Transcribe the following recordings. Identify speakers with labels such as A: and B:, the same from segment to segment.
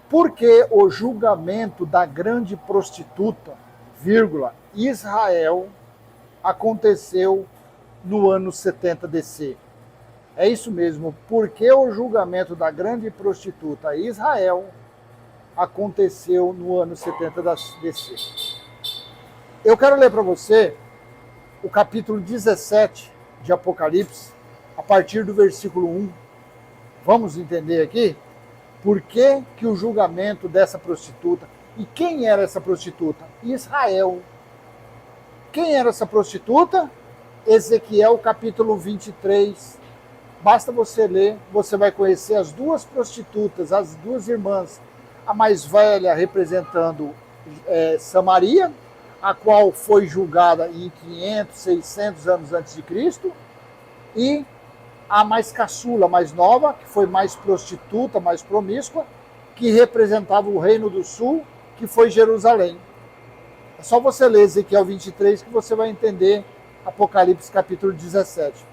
A: Porque o julgamento da grande prostituta, vírgula, Israel, aconteceu no ano 70 DC. É isso mesmo, porque o julgamento da grande prostituta Israel aconteceu no ano 70 DC. Eu quero ler para você o capítulo 17 de Apocalipse, a partir do versículo 1. Vamos entender aqui por que o julgamento dessa prostituta... E quem era essa prostituta? Israel. Quem era essa prostituta? Ezequiel capítulo 23. Basta você ler, você vai conhecer as duas prostitutas, as duas irmãs. A mais velha representando Samaria, a qual foi julgada em 500, 600 anos antes de Cristo, e a mais caçula, mais nova, que foi mais prostituta, mais promíscua, que representava o Reino do Sul, que foi Jerusalém. É só você ler Ezequiel 23 que você vai entender Apocalipse capítulo 17.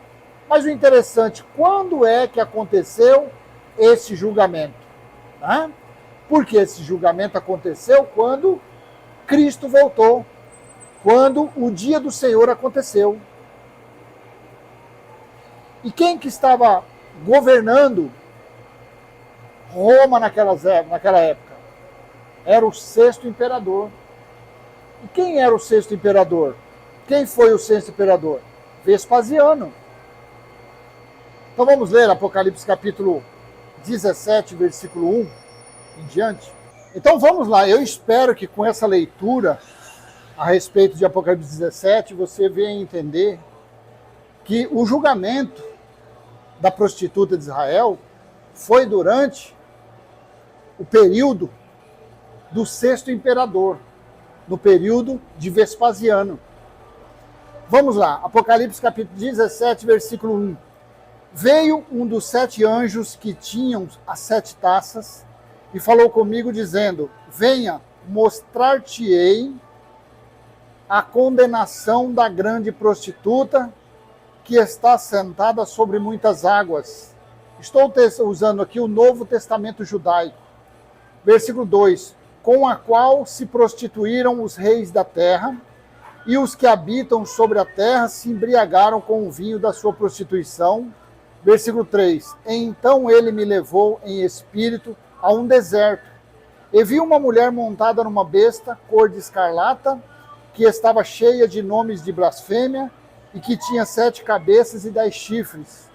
A: Mas o interessante, quando é que aconteceu esse julgamento? Né? Porque esse julgamento aconteceu quando Cristo voltou, quando o dia do Senhor aconteceu. E quem que estava governando Roma naquela época? Era o sexto imperador. E quem era o sexto imperador? Quem foi o sexto imperador? Vespasiano. Então vamos ler Apocalipse capítulo 17, versículo 1 em diante. Então vamos lá, eu espero que com essa leitura a respeito de Apocalipse 17, você venha entender que o julgamento da prostituta de Israel foi durante o período do sexto imperador, no período de Vespasiano. Vamos lá, Apocalipse capítulo 17, versículo 1. Veio um dos 7 anjos que tinham as 7 taças e falou comigo dizendo: venha, mostrar-te-ei a condenação da grande prostituta que está sentada sobre muitas águas. Estou usando aqui o Novo Testamento judaico. Versículo 2. Com a qual se prostituíram os reis da terra, e os que habitam sobre a terra se embriagaram com o vinho da sua prostituição. Versículo 3. Então ele me levou em espírito a um deserto, e vi uma mulher montada numa besta, cor de escarlata, que estava cheia de nomes de blasfêmia, e que tinha 7 cabeças e 10 chifres.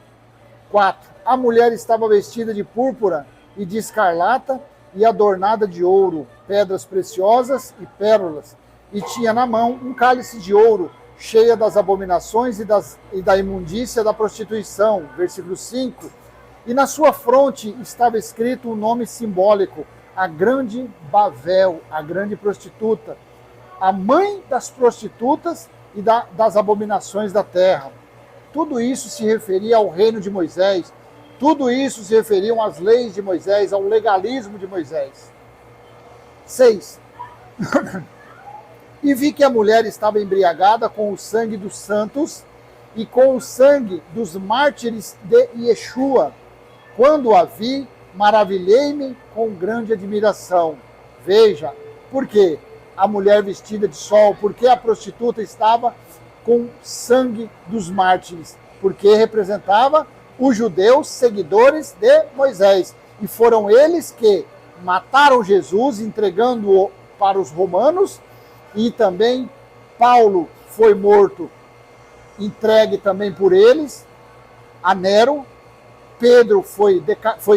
A: 4. A mulher estava vestida de púrpura e de escarlata, e adornada de ouro, pedras preciosas e pérolas, e tinha na mão um cálice de ouro, cheia das abominações e da imundícia da prostituição. Versículo 5. E na sua fronte estava escrito um nome simbólico: a grande Babel, a grande prostituta, a mãe das prostitutas e das abominações da terra. Tudo isso se referia ao reino de Moisés. Tudo isso se referiam às leis de Moisés, ao legalismo de Moisés. 6. E vi que a mulher estava embriagada com o sangue dos santos e com o sangue dos mártires de Yeshua. Quando a vi, maravilhei-me com grande admiração. Veja, por quê? A mulher vestida de sol, porque a prostituta estava com sangue dos mártires, porque representava os judeus seguidores de Moisés. E foram eles que mataram Jesus, entregando-o para os romanos, e também Paulo foi morto, entregue também por eles, a Nero. Pedro foi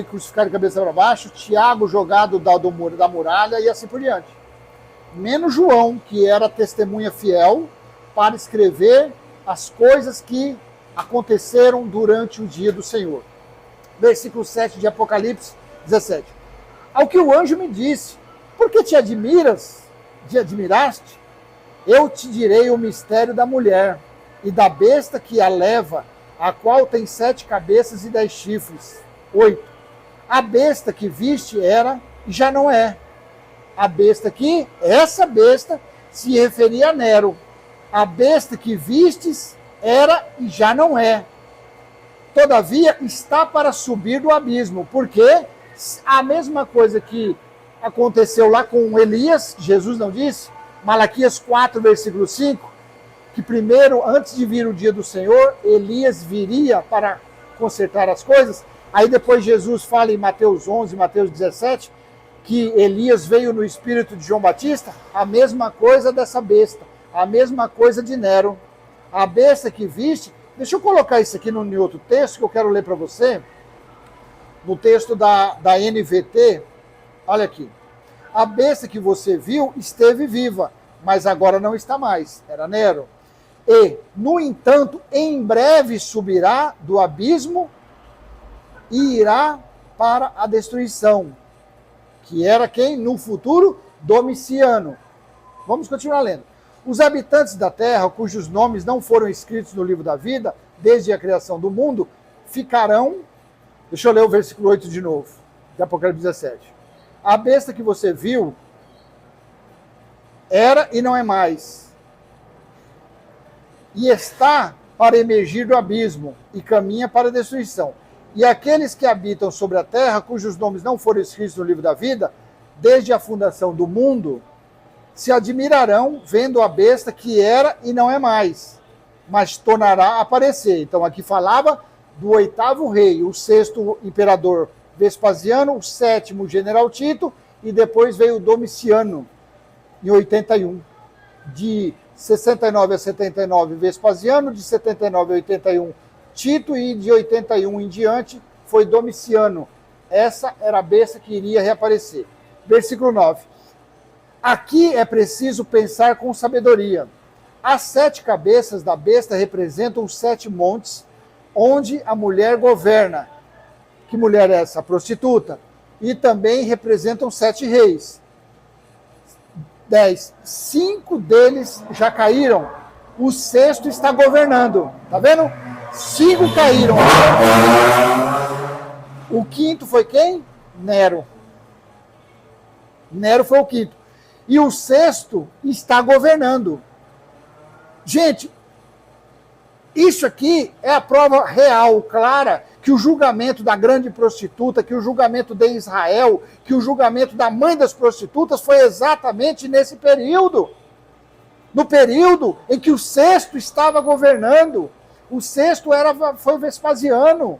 A: crucificado de cabeça para baixo, Tiago jogado da muralha e assim por diante. Menos João, que era testemunha fiel para escrever as coisas que aconteceram durante o dia do Senhor. Versículo 7 de Apocalipse 17. Ao que o anjo me disse: por que te admiraste? Eu te direi o mistério da mulher e da besta que a leva, a qual tem 7 cabeças e 10 chifres. 8. A besta que viste era e já não é. A besta que, essa besta, se referia a Nero. A besta que vistes era e já não é. Todavia está para subir do abismo, porque a mesma coisa que aconteceu lá com Elias, Jesus não disse? Malaquias 4, versículo 5, que primeiro, antes de vir o dia do Senhor, Elias viria para consertar as coisas. Aí depois Jesus fala em Mateus 11, Mateus 17, que Elias veio no espírito de João Batista, a mesma coisa dessa besta, a mesma coisa de Nero. A besta que viste, deixa eu colocar isso aqui em outro texto que eu quero ler para você, no texto da NVT, olha aqui. A besta que você viu esteve viva, mas agora não está mais, era Nero. E, no entanto, em breve subirá do abismo e irá para a destruição. Que era quem? No futuro, Domiciano. Vamos continuar lendo. Os habitantes da terra, cujos nomes não foram escritos no livro da vida, desde a criação do mundo, ficarão... Deixa eu ler o versículo 8 de novo, de Apocalipse 17. A besta que você viu era e não é mais. E está para emergir do abismo e caminha para a destruição. E aqueles que habitam sobre a terra, cujos nomes não foram escritos no livro da vida, desde a fundação do mundo, se admirarão vendo a besta que era e não é mais, mas tornará a aparecer. Então aqui falava do 8º rei, o 6º imperador Vespasiano, o 7º general Tito, e depois veio Domiciano, em 81. De 69 a 79, Vespasiano, de 79 a 81, Tito, e de 81 em diante foi Domiciano. Essa era a besta que iria reaparecer. Versículo 9. Aqui é preciso pensar com sabedoria. As 7 cabeças da besta representam os 7 montes onde a mulher governa. Que mulher é essa? A prostituta. E também representam 7 reis. 10. 5 deles já caíram. O 6º está governando. Tá vendo? 5 caíram. O 5º foi quem? Nero. Nero foi o 5º. E o 6º está governando. Gente, isso aqui é a prova real, clara, que o julgamento da grande prostituta, que o julgamento de Israel, que o julgamento da mãe das prostitutas foi exatamente nesse período. No período em que o 6º estava governando. O 6º foi Vespasiano,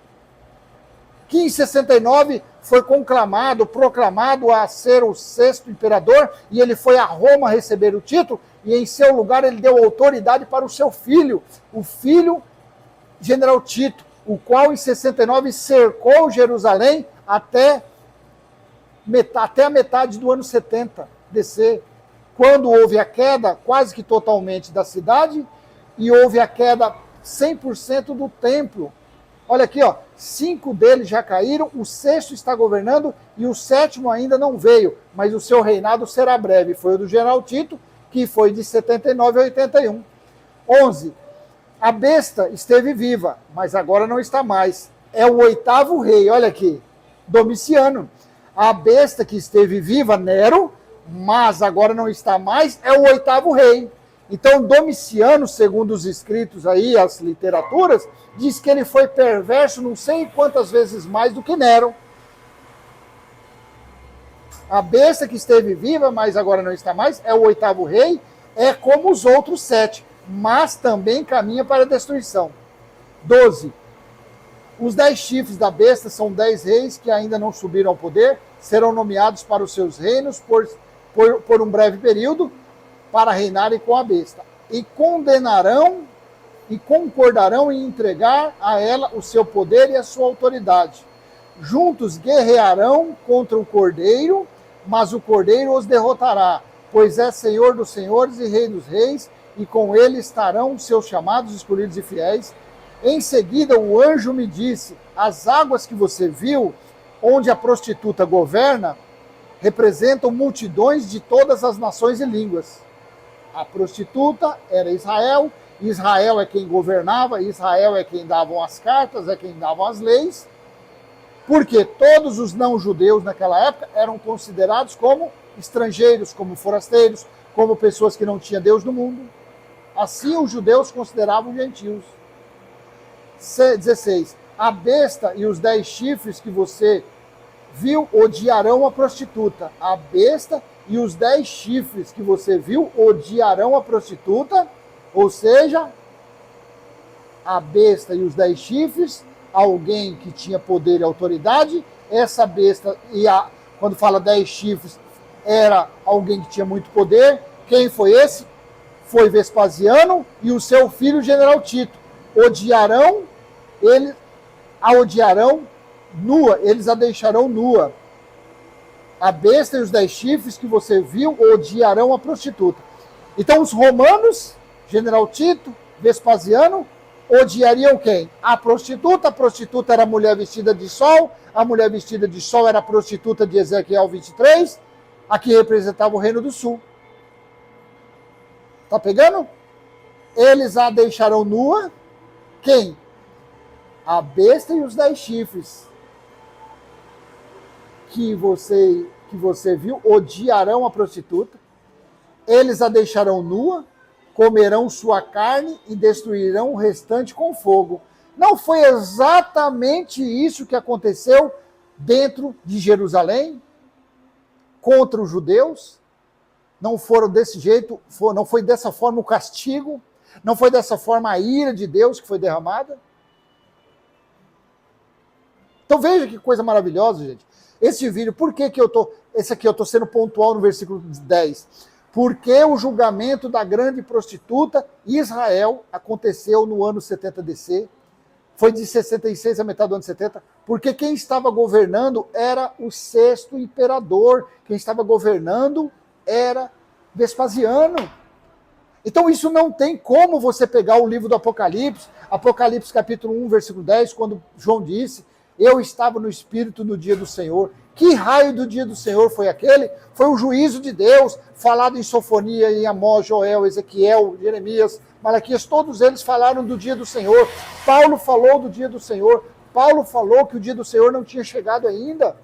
A: que em 69 foi proclamado a ser o 6º imperador, e ele foi a Roma receber o título, e em seu lugar ele deu autoridade para o seu filho, o filho general Tito, o qual em 69 cercou Jerusalém até a metade do ano 70 DC, quando houve a queda quase que totalmente da cidade, e houve a queda 100% do templo. Olha aqui, ó, 5 deles já caíram, o 6º está governando e o 7º ainda não veio, mas o seu reinado será breve. Foi o do general Tito, que foi de 79 a 81. 11. A besta esteve viva, mas agora não está mais. É o 8º rei, olha aqui, Domiciano. A besta que esteve viva, Nero, mas agora não está mais, é o 8º rei. Então, Domiciano, segundo os escritos aí, as literaturas, diz que ele foi perverso não sei quantas vezes mais do que Nero. A besta que esteve viva, mas agora não está mais, é o 8º rei, é como os outros 7, mas também caminha para a destruição. 12. Os 10 chifres da besta são 10 reis que ainda não subiram ao poder, serão nomeados para os seus reinos por um breve período, para reinarem com a besta. E condenarão e concordarão em entregar a ela o seu poder e a sua autoridade. Juntos guerrearão contra o cordeiro, mas o cordeiro os derrotará, pois é Senhor dos senhores e Rei dos reis, e com ele estarão seus chamados, escolhidos e fiéis. Em seguida o anjo me disse, as águas que você viu, onde a prostituta governa, representam multidões de todas as nações e línguas. A prostituta era Israel, Israel é quem governava, Israel é quem davam as cartas, é quem davam as leis, porque todos os não-judeus naquela época eram considerados como estrangeiros, como forasteiros, como pessoas que não tinham Deus no mundo. Assim os judeus consideravam gentios. 16. A besta e os 10 chifres que você viu, odiarão a prostituta. A besta e os 10 chifres que você viu odiarão a prostituta, ou seja, a besta e os 10 chifres, alguém que tinha poder e autoridade. Essa besta, quando fala 10 chifres, era alguém que tinha muito poder. Quem foi esse? Foi Vespasiano e o seu filho, General Tito. Odiarão, a odiarão nua, eles a deixarão nua. A besta e os 10 chifres que você viu odiarão a prostituta. Então os romanos, General Tito, Vespasiano, odiariam quem? A prostituta. A prostituta era a mulher vestida de sol. A mulher vestida de sol era a prostituta de Ezequiel 23, a que representava o Reino do Sul. Tá pegando? Eles a deixarão nua. Quem? A besta e os 10 chifres que você viu odiarão a prostituta. Eles a deixarão nua, comerão sua carne e destruirão o restante com fogo. Não foi exatamente isso que aconteceu dentro de Jerusalém contra os judeus? Não foram desse jeito, não foi dessa forma o castigo, não foi dessa forma a ira de Deus que foi derramada? Então veja que coisa maravilhosa, gente. Esse vídeo, esse aqui eu estou sendo pontual no versículo 10. Porque o julgamento da grande prostituta Israel aconteceu no ano 70 DC, foi de 66 a metade do ano 70, porque quem estava governando era o 6º imperador, quem estava governando era Vespasiano. Então isso não tem como você pegar o livro do Apocalipse, Apocalipse capítulo 1, versículo 10, quando João disse, eu estava no Espírito no dia do Senhor. Que raio do dia do Senhor foi aquele? Foi o juízo de Deus, falado em Sofonia, em Amós, Joel, Ezequiel, Jeremias, Malaquias, todos eles falaram do dia do Senhor. Paulo falou do dia do Senhor. Paulo falou que o dia do Senhor não tinha chegado ainda.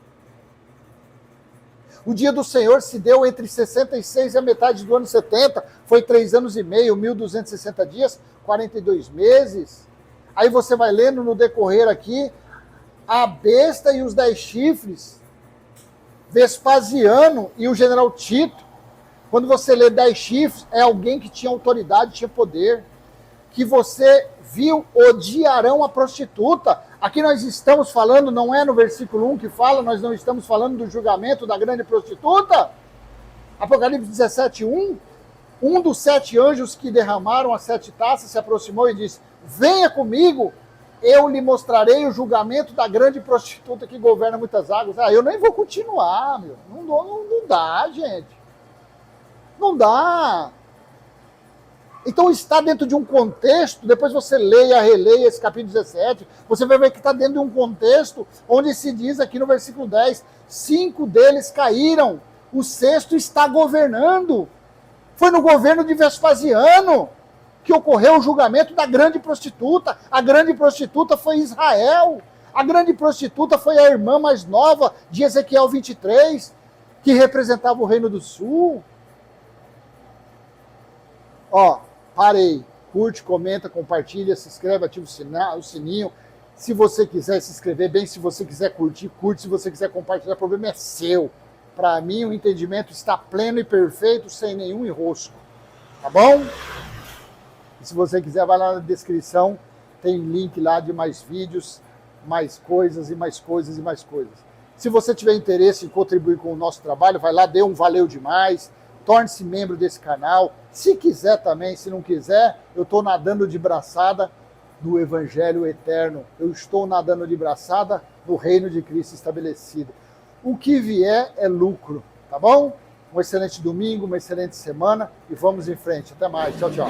A: O dia do Senhor se deu entre 66 e a metade do ano 70, foi 3 anos e meio, 1.260 dias, 42 meses. Aí você vai lendo no decorrer aqui, a besta e os 10 chifres, Vespasiano e o general Tito. Quando você lê 10 chifres, é alguém que tinha autoridade, tinha poder. Que você viu, odiarão a prostituta. Aqui nós estamos falando, não é no versículo 1 que fala, nós não estamos falando do julgamento da grande prostituta? Apocalipse 17, 1. Um dos 7 anjos que derramaram as 7 taças se aproximou e disse, venha comigo, eu lhe mostrarei o julgamento da grande prostituta que governa muitas águas. Eu nem vou continuar, meu. Não dá, gente. Não dá. Então está dentro de um contexto, depois você leia, releia esse capítulo 17, você vai ver que está dentro de um contexto onde se diz aqui no versículo 10, 5 deles caíram, o 6º está governando. Foi no governo de Vespasiano que ocorreu o julgamento da grande prostituta. A grande prostituta foi Israel. A grande prostituta foi a irmã mais nova de Ezequiel 23, que representava o Reino do Sul. Parei. Curte, comenta, compartilha, se inscreve, ativa o sininho. Se você quiser se inscrever, bem, se você quiser curtir, curte. Se você quiser compartilhar, o problema é seu. Para mim, o entendimento está pleno e perfeito, sem nenhum enrosco. Tá bom? E se você quiser, vai lá na descrição, tem link lá de mais vídeos, mais coisas e mais coisas e mais coisas. Se você tiver interesse em contribuir com o nosso trabalho, vai lá, dê um valeu demais, torne-se membro desse canal. Se quiser também, se não quiser, eu estou nadando de braçada no Evangelho eterno. Eu estou nadando de braçada no reino de Cristo estabelecido. O que vier é lucro, tá bom? Um excelente domingo, uma excelente semana e vamos em frente. Até mais. Tchau, tchau.